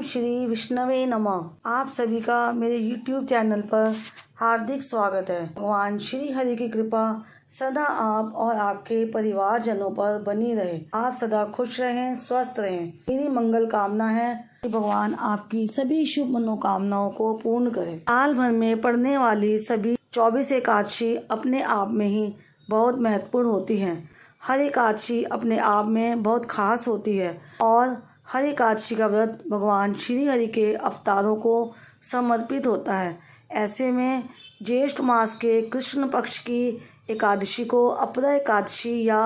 श्री विष्णवे नमः। आप सभी का मेरे YouTube चैनल पर हार्दिक स्वागत है। भगवान श्री हरि की कृपा सदा आप और आपके परिवारजनों पर बनी रहे। आप सदा खुश रहें, स्वस्थ रहें। मेरी मंगल कामना है कि भगवान आपकी सभी शुभ मनोकामनाओं को पूर्ण करें। साल भर में पड़ने वाली सभी 24 एकादशी अपने आप में ही बहुत महत्वपूर्ण होती हैं। हर एकादशी अपने आप में बहुत खास होती है और हर एकादशी का व्रत भगवान श्री हरि के अवतारों को समर्पित होता है। ऐसे में ज्येष्ठ मास के कृष्ण पक्ष की एकादशी को अपरा एकादशी या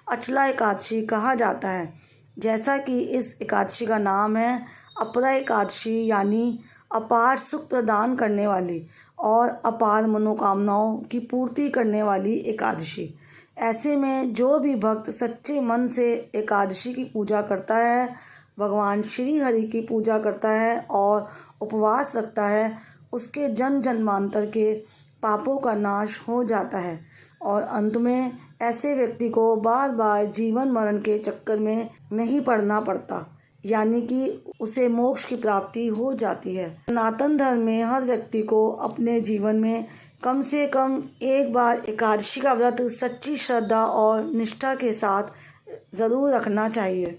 अचला एकादशी कहा जाता है। जैसा कि इस एकादशी का नाम है अपरा एकादशी, यानी अपार सुख प्रदान करने वाली और अपार मनोकामनाओं की पूर्ति करने वाली एकादशी। ऐसे में जो भी भक्त सच्चे मन से एकादशी की पूजा करता है, भगवान श्री हरि की पूजा करता है और उपवास रखता है, उसके जन्म जन्मांतर के पापों का नाश हो जाता है और अंत में ऐसे व्यक्ति को बार बार जीवन मरण के चक्कर में नहीं पड़ना पड़ता, यानी कि उसे मोक्ष की प्राप्ति हो जाती है। सनातन धर्म में हर व्यक्ति को अपने जीवन में कम से कम एक बार एकादशी का व्रत सच्ची श्रद्धा और निष्ठा के साथ ज़रूर रखना चाहिए।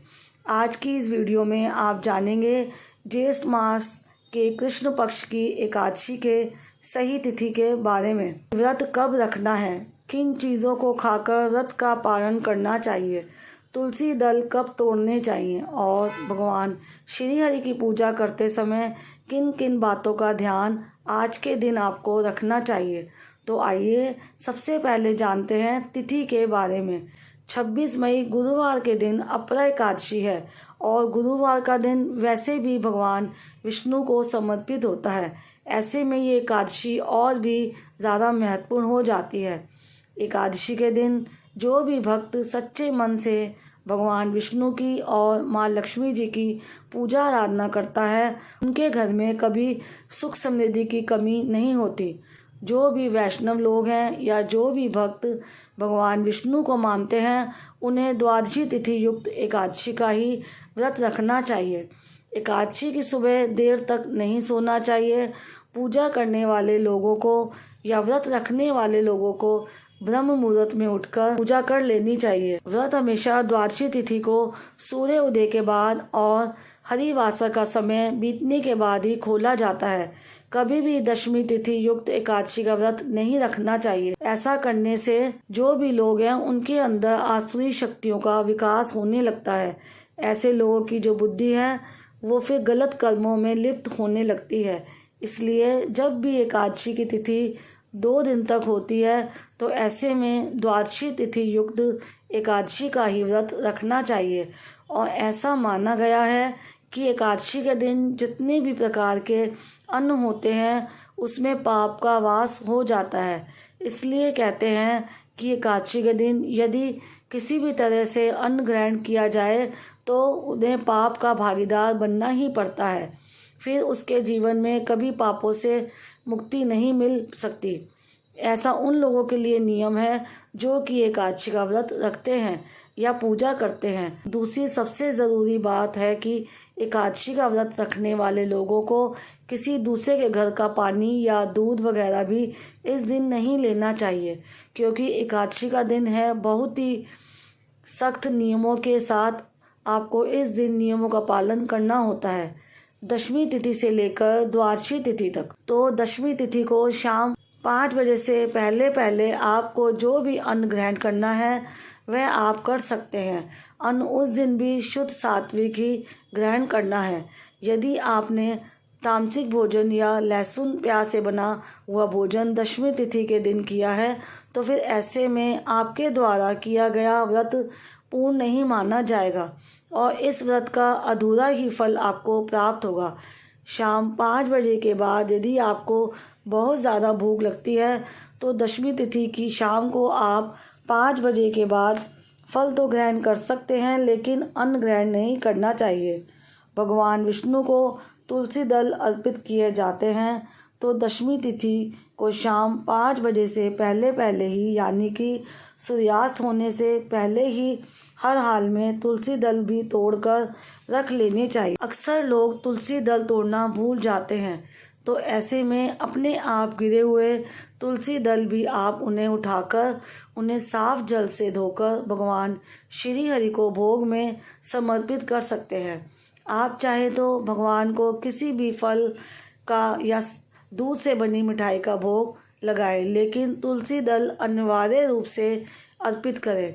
आज की इस वीडियो में आप जानेंगे ज्येष्ठ मास के कृष्ण पक्ष की एकादशी के सही तिथि के बारे में। व्रत कब रखना है, किन चीज़ों को खाकर व्रत का पालन करना चाहिए, तुलसी दल कब तोड़ने चाहिए और भगवान श्री हरि की पूजा करते समय किन किन बातों का ध्यान आज के दिन आपको रखना चाहिए। तो आइए सबसे पहले जानते हैं तिथि के बारे में। 26 मई गुरुवार के दिन अपरा एकादशी है और गुरुवार का दिन वैसे भी भगवान विष्णु को समर्पित होता है। ऐसे में ये एकादशी और भी ज़्यादा महत्वपूर्ण हो जाती है। एकादशी के दिन जो भी भक्त सच्चे मन से भगवान विष्णु की और माँ लक्ष्मी जी की पूजा आराधना करता है, उनके घर में कभी सुख समृद्धि की कमी नहीं होती। जो भी वैष्णव लोग हैं या जो भी भक्त भगवान विष्णु को मानते हैं, उन्हें द्वादशी तिथि युक्त एकादशी का ही व्रत रखना चाहिए। एकादशी की सुबह देर तक नहीं सोना चाहिए। पूजा करने वाले लोगों को या व्रत रखने वाले लोगों को ब्रह्म मुहूर्त में उठकर पूजा कर लेनी चाहिए। व्रत हमेशा द्वादशी तिथि को सूर्य उदय के बाद और हरिवासर का समय बीतने के बाद ही खोला जाता है। कभी भी दशमी तिथि युक्त एकादशी का व्रत नहीं रखना चाहिए। ऐसा करने से जो भी लोग हैं उनके अंदर आसुरी शक्तियों का विकास होने लगता है। ऐसे लोगों की जो बुद्धि है वो फिर गलत कर्मों में लिप्त होने लगती है। इसलिए जब भी एकादशी की तिथि 2 दिन तक होती है तो ऐसे में द्वादशी तिथि युक्त एकादशी का ही व्रत रखना चाहिए। और ऐसा माना गया है कि एकादशी के दिन जितने भी प्रकार के अन्न होते हैं उसमें पाप का वास हो जाता है। इसलिए कहते हैं कि एकादशी के दिन यदि किसी भी तरह से अन्न ग्रहण किया जाए तो उन्हें पाप का भागीदार बनना ही पड़ता है। फिर उसके जीवन में कभी पापों से मुक्ति नहीं मिल सकती। ऐसा उन लोगों के लिए नियम है जो कि एकादशी का व्रत रखते हैं या पूजा करते हैं। दूसरी सबसे ज़रूरी बात है कि एकादशी का व्रत रखने वाले लोगों को किसी दूसरे के घर का पानी या दूध वगैरह भी इस दिन नहीं लेना चाहिए, क्योंकि एकादशी का दिन है। बहुत ही सख्त नियमों के साथ आपको इस दिन नियमों का पालन करना होता है, दशमी तिथि से लेकर द्वादशी तिथि तक। तो दशमी तिथि को शाम 5 बजे से पहले पहले आपको जो भी अन्न ग्रहण करना है वह आप कर सकते हैं। अन्न उस दिन भी शुद्ध सात्विक ही ग्रहण करना है। यदि आपने तामसिक भोजन या लहसुन प्याज से बना हुआ भोजन दशमी तिथि के दिन किया है तो फिर ऐसे में आपके द्वारा किया गया व्रत पूर्ण नहीं माना जाएगा और इस व्रत का अधूरा ही फल आपको प्राप्त होगा। शाम 5 बजे के बाद यदि आपको बहुत ज़्यादा भूख लगती है तो दशमी तिथि की शाम को आप 5 बजे के बाद फल तो ग्रहण कर सकते हैं, लेकिन अन्न ग्रहण नहीं करना चाहिए। भगवान विष्णु को तुलसी दल अर्पित किए जाते हैं। तो दशमी तिथि को शाम 5 बजे से पहले पहले ही यानी कि सूर्यास्त होने से पहले ही हर हाल में तुलसी दल भी तोड़कर रख लेने चाहिए। अक्सर लोग तुलसी दल तोड़ना भूल जाते हैं, तो ऐसे में अपने आप गिरे हुए तुलसी दल भी आप उन्हें उठाकर उन्हें साफ जल से धोकर भगवान श्री हरि को भोग में समर्पित कर सकते हैं। आप चाहे तो भगवान को किसी भी फल का या दूध से बनी मिठाई का भोग लगाएं, लेकिन तुलसी दल अनिवार्य रूप से अर्पित करें।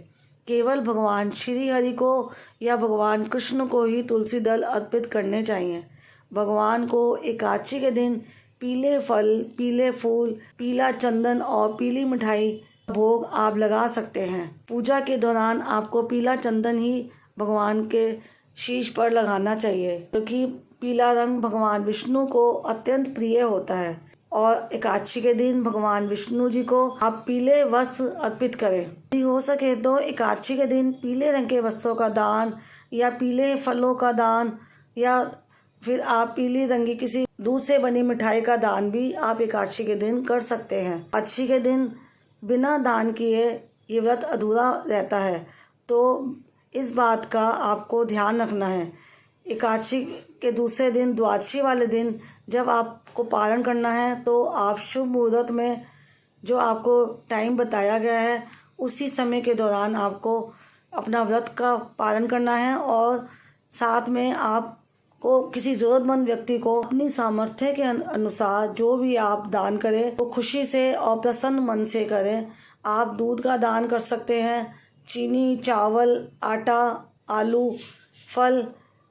केवल भगवान श्री हरि को या भगवान कृष्ण को ही तुलसी दल अर्पित करने चाहिए। भगवान को एकादशी के दिन पीले फल, पीले फूल, पीला चंदन और पीली मिठाई भोग आप लगा सकते हैं। पूजा के दौरान आपको पीला चंदन ही भगवान के शीश पर लगाना चाहिए, क्योंकि पीला रंग भगवान विष्णु को अत्यंत प्रिय होता है और एकादशी के दिन भगवान विष्णु जी को आप पीले वस्त्र अर्पित करें। यदि हो सके तो एकादशी के दिन पीले रंग के वस्त्रों का दान या पीले फलों का दान या फिर आप पीली रंगी किसी दूध से बनी मिठाई का दान भी आप एकादशी के दिन कर सकते हैं। एकादशी के दिन बिना दान किए ये व्रत अधूरा रहता है, तो इस बात का आपको ध्यान रखना है। एकादशी के दूसरे दिन, द्वादशी वाले दिन जब आपको पारण करना है, तो आप शुभ मुहूर्त में जो आपको टाइम बताया गया है उसी समय के दौरान आपको अपना व्रत का पालन करना है और साथ में आपको किसी ज़रूरतमंद व्यक्ति को अपनी सामर्थ्य के अनुसार जो भी आप दान करें वो खुशी से और प्रसन्न मन से करें। आप दूध का दान कर सकते हैं, चीनी, चावल, आटा, आलू, फल,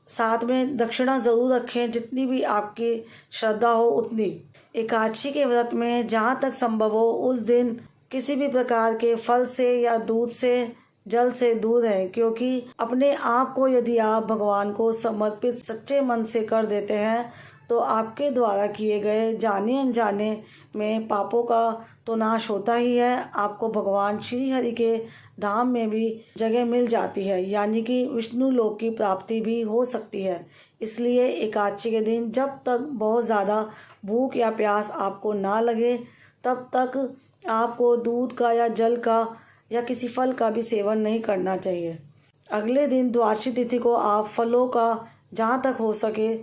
साथ में दक्षिणा ज़रूर रखें, जितनी भी आपकी श्रद्धा हो उतनी। एकादशी के व्रत में जहाँ तक संभव हो उस दिन किसी भी प्रकार के फल से या दूध से, जल से दूर रहें, क्योंकि अपने आप को यदि आप भगवान को समर्पित सच्चे मन से कर देते हैं तो आपके द्वारा किए गए जाने अनजाने में पापों का तो नाश होता ही है, आपको भगवान श्री हरि के धाम में भी जगह मिल जाती है, यानी कि विष्णु लोक की प्राप्ति भी हो सकती है। इसलिए एकादशी के दिन जब तक बहुत ज़्यादा भूख या प्यास आपको ना लगे तब तक आपको दूध का या जल का या किसी फल का भी सेवन नहीं करना चाहिए। अगले दिन द्वादशी तिथि को आप फलों का जहाँ तक हो सके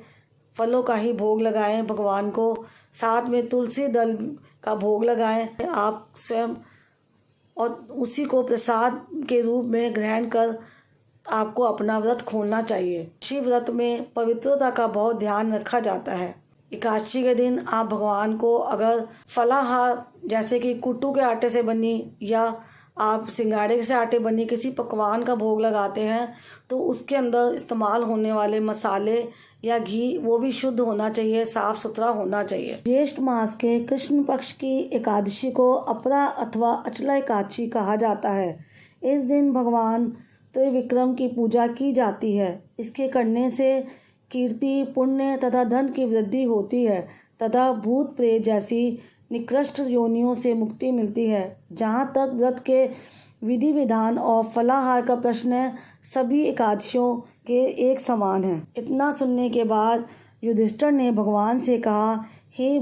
फलों का ही भोग लगाएं भगवान को, साथ में तुलसी दल का भोग लगाएं आप स्वयं, और उसी को प्रसाद के रूप में ग्रहण कर आपको अपना व्रत खोलना चाहिए। शिव व्रत में पवित्रता का बहुत ध्यान रखा जाता है। एकादशी के दिन आप भगवान को अगर फलाहार जैसे कि कुट्टू के आटे से बनी या आप सिंगाड़े से आटे बनी किसी पकवान का भोग लगाते हैं तो उसके अंदर इस्तेमाल होने वाले मसाले या घी वो भी शुद्ध होना चाहिए, साफ सुथरा होना चाहिए। ज्येष्ठ मास के कृष्ण पक्ष की एकादशी को अपरा अथवा अचला एकादशी कहा जाता है। इस दिन भगवान त्रिविक्रम की पूजा की जाती है। इसके करने से कीर्ति, पुण्य तथा धन की वृद्धि होती है तथा भूत प्रेत जैसी निकृष्ट योनियों से मुक्ति मिलती है। जहाँ तक व्रत के विधि विधान और फलाहार का प्रश्न है, सभी एकादशियों के एक समान है। इतना सुनने के बाद युधिष्ठिर ने भगवान से कहा, हे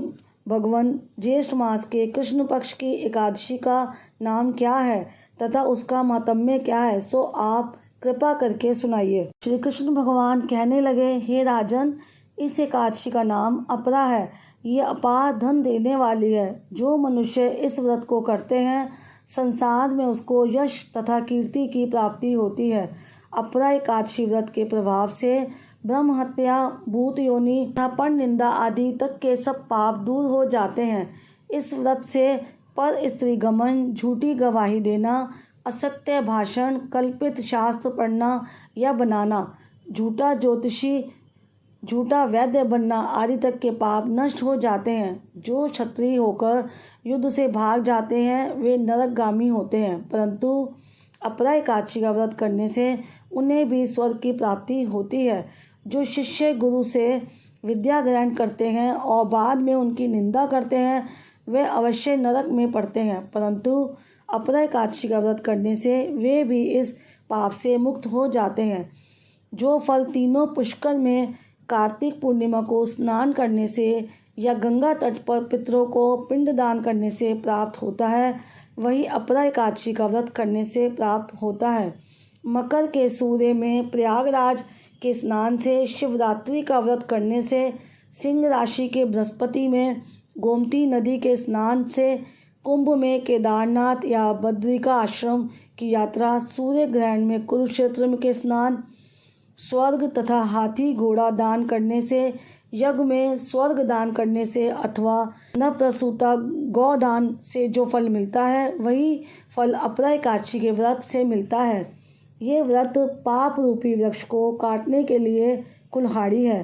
भगवान, ज्येष्ठ मास के कृष्ण पक्ष की एकादशी का नाम क्या है तथा उसका महात्म्य क्या है, सो आप कृपा करके सुनाइए। श्री कृष्ण भगवान कहने लगे, हे राजन, इस एकादशी का नाम अपरा है। ये अपार धन देने वाली है। जो मनुष्य इस व्रत को करते हैं संसार में उसको यश तथा कीर्ति की प्राप्ति होती है। अपरा एकादशी व्रत के प्रभाव से ब्रह्म हत्या, भूत योनि तथा पर निंदा आदि तक के सब पाप दूर हो जाते हैं। इस व्रत से पर स्त्री गमन, झूठी गवाही देना, असत्य भाषण, कल्पित शास्त्र पढ़ना या बनाना, झूठा ज्योतिषी, झूठा वैद्य बनना आदि तक के पाप नष्ट हो जाते हैं। जो क्षत्रिय होकर युद्ध से भाग जाते हैं वे नरकगामी होते हैं, परंतु अपरा एकादशी का व्रत करने से उन्हें भी स्वर्ग की प्राप्ति होती है। जो शिष्य गुरु से विद्या ग्रहण करते हैं और बाद में उनकी निंदा करते हैं वे अवश्य नरक में पड़ते हैं, परंतु अपरा एकादशी का व्रत करने से वे भी इस पाप से मुक्त हो जाते हैं। जो फल तीनों पुष्कर में कार्तिक पूर्णिमा को स्नान करने से या गंगा तट पर पितरों को पिंडदान करने से प्राप्त होता है, वही अपरा एकादशी का व्रत करने से प्राप्त होता है। मकर के सूर्य में प्रयागराज के स्नान से, शिवरात्रि का व्रत करने से, सिंह राशि के बृहस्पति में गोमती नदी के स्नान से, कुंभ में केदारनाथ या बद्रिका आश्रम की यात्रा, सूर्य ग्रहण में कुरुक्षेत्र के स्नान, स्वर्ग तथा हाथी घोड़ा दान करने से, यज्ञ में स्वर्ग दान करने से अथवा नवप्रसूता गौदान से जो फल मिलता है, वही फल अपरा एकादशी के व्रत से मिलता है। ये व्रत पाप रूपी वृक्ष को काटने के लिए कुल्हाड़ी है,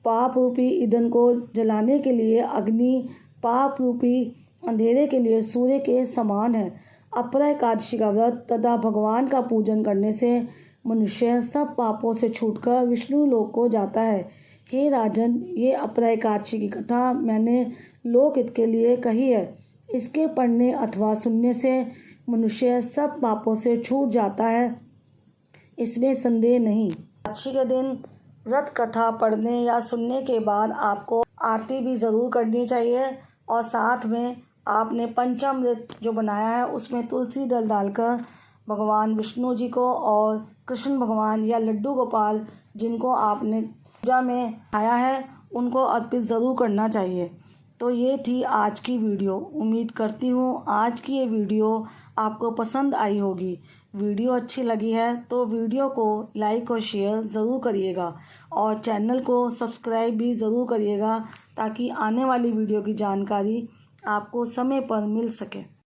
पाप रूपी ईंधन को जलाने के लिए अग्नि, पाप रूपी अंधेरे के लिए सूर्य के समान है। अपरा एकादशी का व्रत तथा भगवान का पूजन करने से मनुष्य सब पापों से छूटकर विष्णु लोक को जाता है। हे राजन, ये अपरा एकादशी की कथा मैंने लोकहित के लिए कही है। इसके पढ़ने अथवा सुनने से मनुष्य सब पापों से छूट जाता है, इसमें संदेह नहीं। एकादशी के दिन व्रत कथा पढ़ने या सुनने के बाद आपको आरती भी ज़रूर करनी चाहिए और साथ में आपने पंचामृत जो बनाया है उसमें तुलसी दल डालकर भगवान विष्णु जी को और कृष्ण भगवान या लड्डू गोपाल जिनको आपने पूजा में आया है उनको अर्पित ज़रूर करना चाहिए। तो ये थी आज की वीडियो। उम्मीद करती हूँ आज की ये वीडियो आपको पसंद आई होगी। वीडियो अच्छी लगी है तो वीडियो को लाइक और शेयर ज़रूर करिएगा और चैनल को सब्सक्राइब भी ज़रूर करिएगा ताकि आने वाली वीडियो की जानकारी आपको समय पर मिल सके।